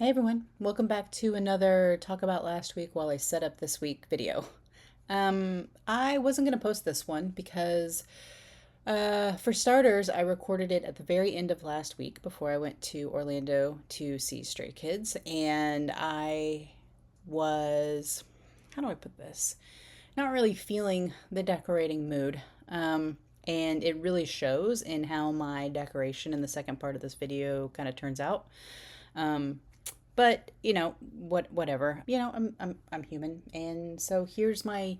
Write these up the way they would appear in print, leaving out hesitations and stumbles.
Hey everyone, welcome back to another Talk About Last Week While I Set Up This Week video. I wasn't going to post this one because, for starters, I recorded it at the very end of last week before I went to Orlando to see Stray Kids, and I was, how do I put this? Not really feeling the decorating mood. And it really shows in how my decoration in the second part of this video kind of turns out. Um, but whatever. I'm human, and so here's my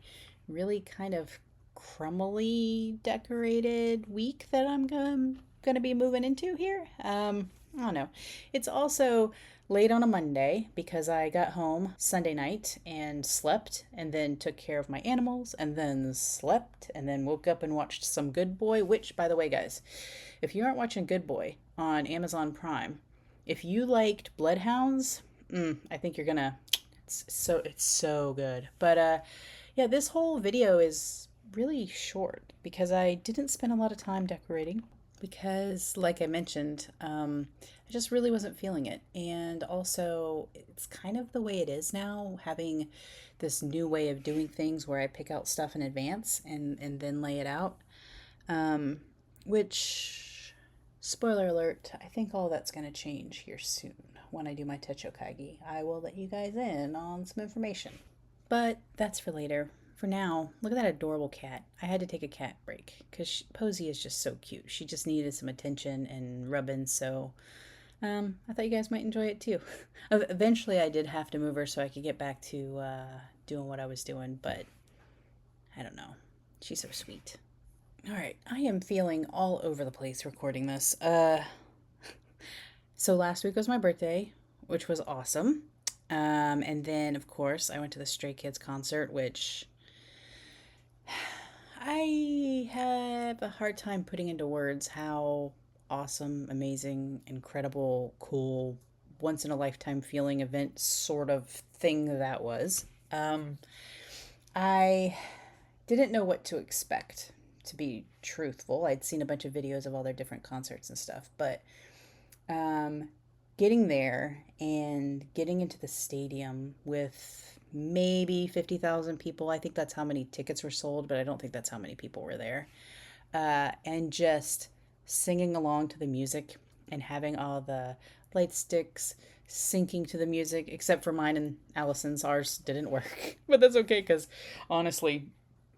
really kind of crumbly decorated week that I'm gonna be moving into here. I don't know. It's also late on a Monday because I got home Sunday night and slept and then took care of my animals and then slept and then woke up and watched some Good Boy, which, by the way, guys, if you aren't watching Good Boy on Amazon Prime, if you liked Bloodhounds, I think you're gonna. It's so good. But yeah, this whole video is really short because I didn't spend a lot of time decorating because, like I mentioned, I just really wasn't feeling it, and also it's kind of the way it is now, having this new way of doing things where I pick out stuff in advance and then lay it out. Which, spoiler alert, I think all that's going to change here soon when I do my Techokagi. I will let you guys in on some information. But that's for later. For now, look at that adorable cat. I had to take a cat break because Posie is just so cute. She just needed some attention and rubbing, so I thought you guys might enjoy it too. Eventually, I did have to move her so I could get back to doing what I was doing, but I don't know. She's so sweet. All right, I am feeling all over the place recording this. So last week was my birthday, which was awesome. And then, of course, I went to the Stray Kids concert, which I have a hard time putting into words how awesome, amazing, incredible, cool, once in a lifetime feeling event sort of thing that was. I didn't know what to expect, to be truthful. I'd seen a bunch of videos of all their different concerts and stuff, but um, getting there and getting into the stadium with maybe 50,000 people. I think that's how many tickets were sold, but I don't think that's how many people were there. And just singing along to the music and having all the light sticks syncing to the music, except for mine and Allison's. Ours didn't work, but that's okay because honestly,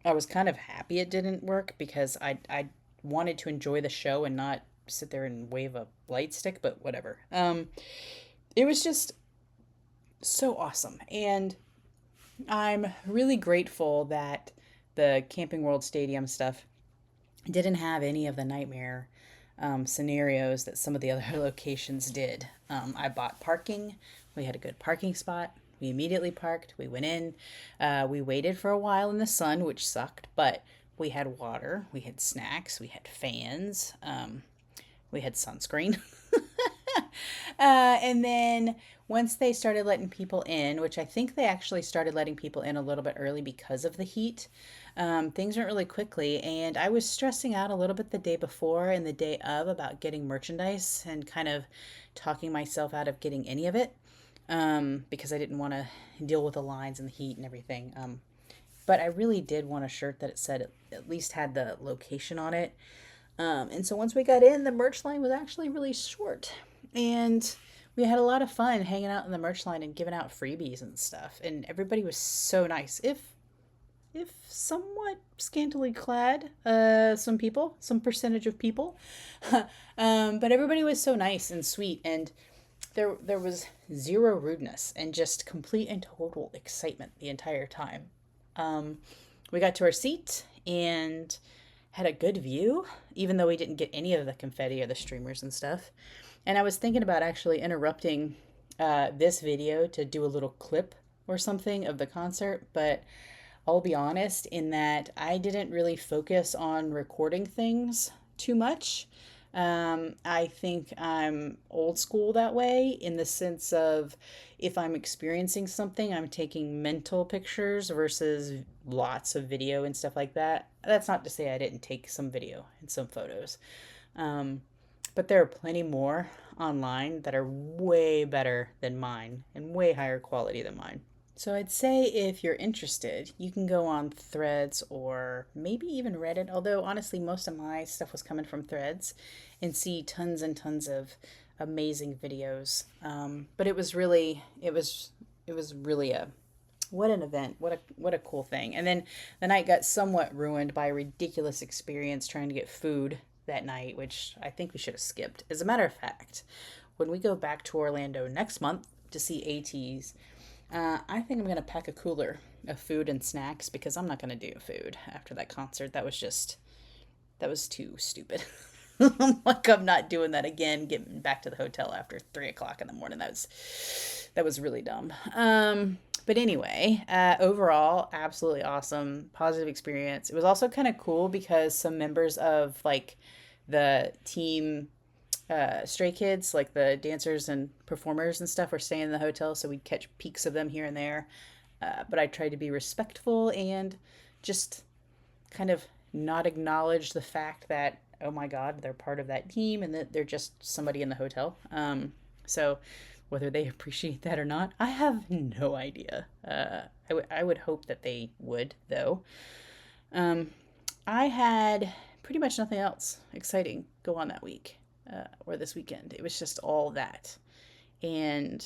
I was kind of happy it didn't work because I wanted to enjoy the show and not sit there and wave a light stick, but whatever. It was just so awesome. And I'm really grateful that the Camping World Stadium stuff didn't have any of the nightmare scenarios that some of the other locations did. I bought parking. We had a good parking spot. We immediately parked. We went in. We waited for a while in the sun, which sucked, but we had water. We had snacks. We had fans. We had sunscreen. And then once they started letting people in, which I think they actually started letting people in a little bit early because of the heat, things went really quickly. And I was stressing out a little bit the day before and the day of about getting merchandise and kind of talking myself out of getting any of it, because I didn't want to deal with the lines and the heat and everything. But I really did want a shirt that it said it at least had the location on it. And so once we got in, the merch line was actually really short. And we had a lot of fun hanging out in the merch line and giving out freebies and stuff. And everybody was so nice. If somewhat scantily clad, some percentage of people. But everybody was so nice and sweet, and there was zero rudeness and just complete and total excitement the entire time. We got to our seat and had a good view, even though we didn't get any of the confetti or the streamers and stuff. And I was thinking about actually interrupting this video to do a little clip or something of the concert, but I'll be honest in that I didn't really focus on recording things too much. I think I'm old school that way, in the sense of if I'm experiencing something, I'm taking mental pictures versus lots of video and stuff like that. That's not to say I didn't take some video and some photos. But there are plenty more online that are way better than mine and way higher quality than mine. So I'd say if you're interested, you can go on Threads or maybe even Reddit, although honestly, most of my stuff was coming from Threads, and see tons and tons of amazing videos. But it was really a what an event, what a cool thing. And then the night got somewhat ruined by a ridiculous experience trying to get food that night, which I think we should have skipped. As a matter of fact, when we go back to Orlando next month to see ATs, I think I'm going to pack a cooler of food and snacks because I'm not going to do food after that concert. That was too stupid. Like, I'm not doing that again, getting back to the hotel after 3 o'clock in the morning. That was really dumb. But anyway, overall, absolutely awesome, positive experience. It was also kind of cool because some members of like the team Stray Kids, like the dancers and performers and stuff, were staying in the hotel, so we'd catch peeks of them here and there. But I tried to be respectful and just kind of not acknowledge the fact that, oh my God, they're part of that team and that they're just somebody in the hotel. So whether they appreciate that or not, I have no idea. I would hope that they would, though. I had pretty much nothing else exciting go on that week or this weekend. It was just all that. And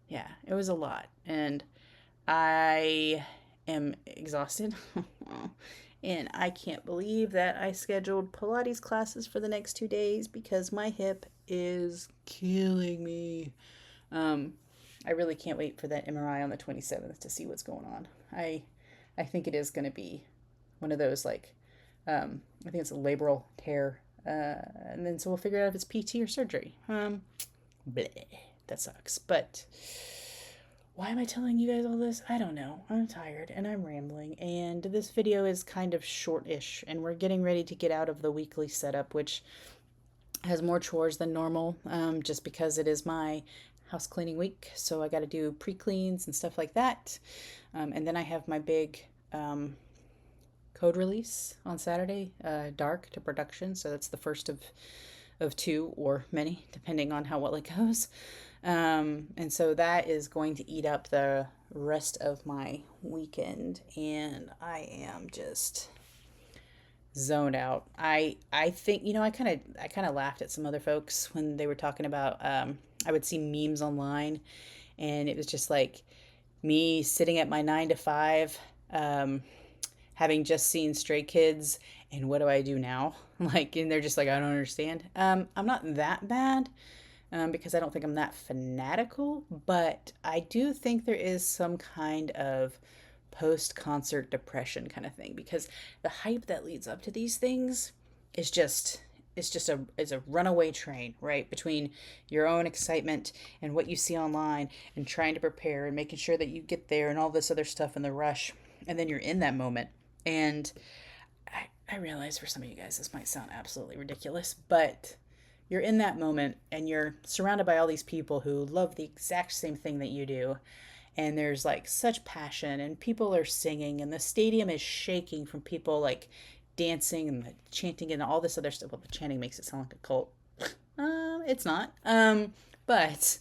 yeah, it was a lot. And I am exhausted. And I can't believe that I scheduled Pilates classes for the next 2 days because my hip is killing me. I really can't wait for that MRI on the 27th to see what's going on. I think it is going to be one of those like, I think it's a labral tear. And then so we'll figure out if it's PT or surgery. Bleh, that sucks. But why am I telling you guys all this? I don't know. I'm tired and I'm rambling. And this video is kind of short-ish. And we're getting ready to get out of the weekly setup, which has more chores than normal, just because it is my house cleaning week. So I got to do pre-cleans and stuff like that. And then I have my big code release on Saturday, dark to production. So that's the first of two or many, depending on how well it goes. And so that is going to eat up the rest of my weekend, and I am just zoned out. I think, I kind of laughed at some other folks when they were talking about, I would see memes online, and it was just like me sitting at my 9 to 5, having just seen Stray Kids, and what do I do now? Like, and they're just like, I don't understand. I'm not that bad. Because I don't think I'm that fanatical, but I do think there is some kind of post-concert depression kind of thing, because the hype that leads up to these things is just is a runaway train, right? Between your own excitement and what you see online and trying to prepare and making sure that you get there and all this other stuff in the rush, and then you're in that moment. And I realize for some of you guys this might sound absolutely ridiculous, but you're in that moment and you're surrounded by all these people who love the exact same thing that you do. And there's like such passion and people are singing and the stadium is shaking from people like dancing and chanting and all this other stuff. Well, the chanting makes it sound like a cult. It's not. But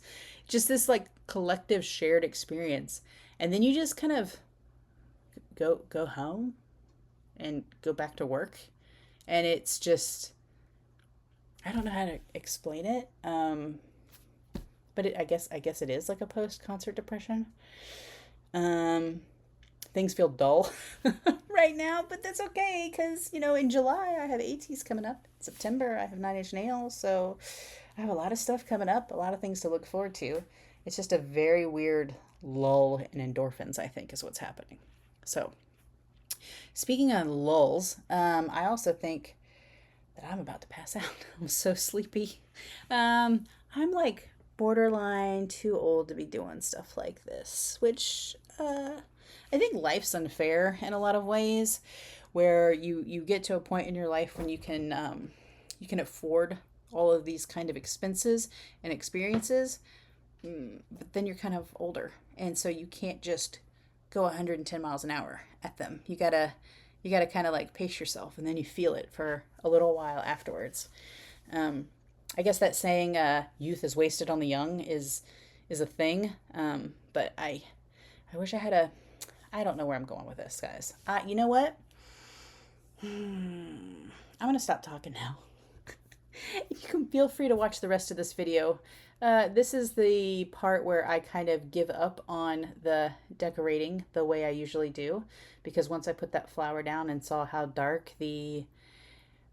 just this like collective shared experience. And then you just kind of go home and go back to work. And it's just, I don't know how to explain it, but I guess it is like a post-concert depression. Things feel dull right now, but that's okay because, in July I have ATs coming up. In September I have 9 Inch Nails, so I have a lot of stuff coming up, a lot of things to look forward to. It's just a very weird lull in endorphins, I think, is what's happening. So, speaking of lulls, I also think that I'm about to pass out. I'm so sleepy. I'm like borderline too old to be doing stuff like this, which I think life's unfair in a lot of ways, where you get to a point in your life when you can afford all of these kind of expenses and experiences, but then you're kind of older, and so you can't just go 110 miles an hour at them. You gotta kind of like pace yourself, and then you feel it for a little while afterwards. I guess that saying, youth is wasted on the young is a thing. But I wish I had a, I don't know where I'm going with this, guys. You know what? I'm going to stop talking now. You can feel free to watch the rest of this video. This is the part where I kind of give up on the decorating the way I usually do, because once I put that flower down and saw how dark the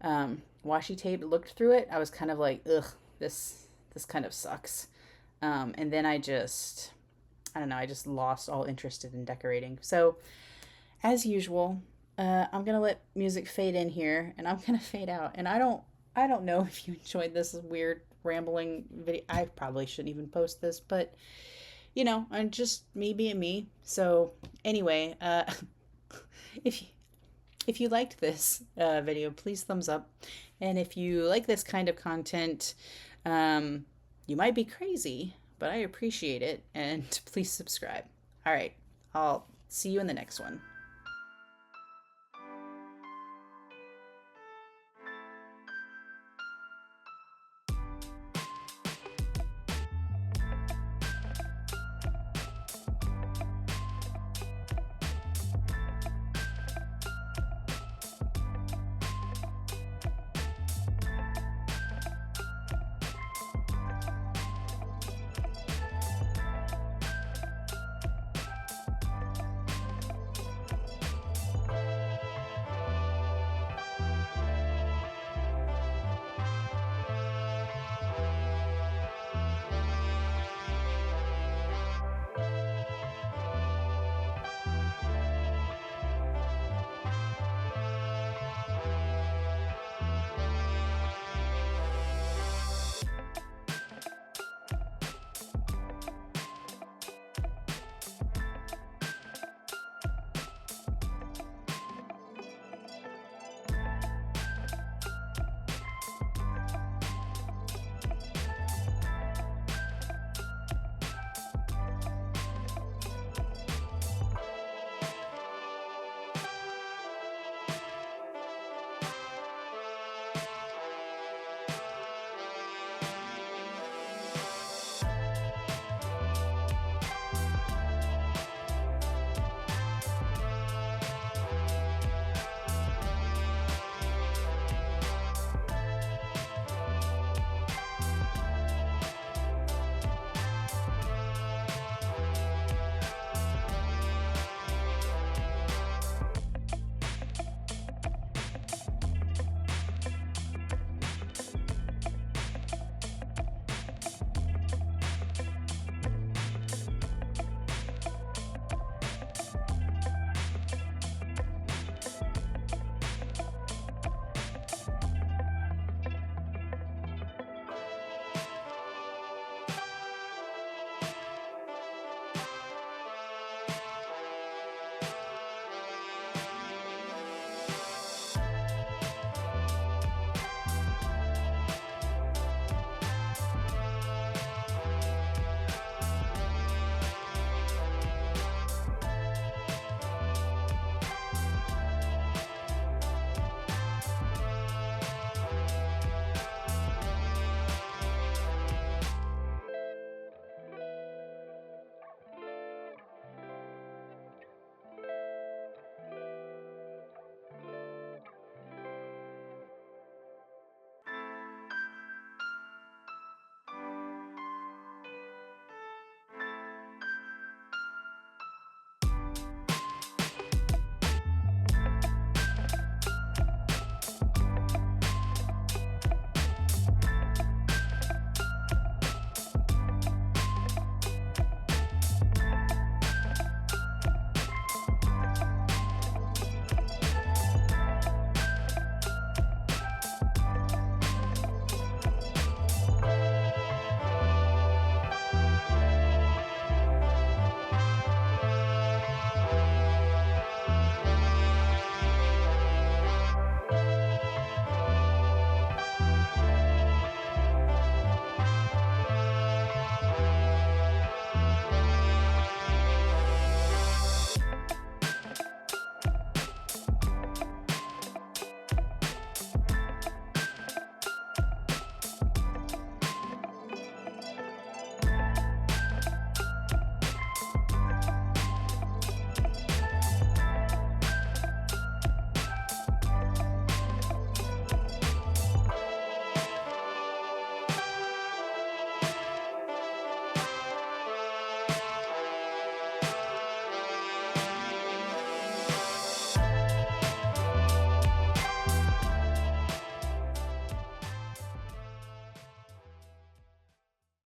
washi tape looked through it, I was kind of like, ugh, this kind of sucks. And then I don't know, I just lost all interest in decorating. So, as usual, I'm gonna let music fade in here, and I'm gonna fade out. And I don't know if you enjoyed this weird rambling video. I probably shouldn't even post this, but I'm just me being me. So anyway, if you, if you liked this video, please thumbs up. And if you like this kind of content, you might be crazy, but I appreciate it. And please subscribe. All right, I'll see you in the next one.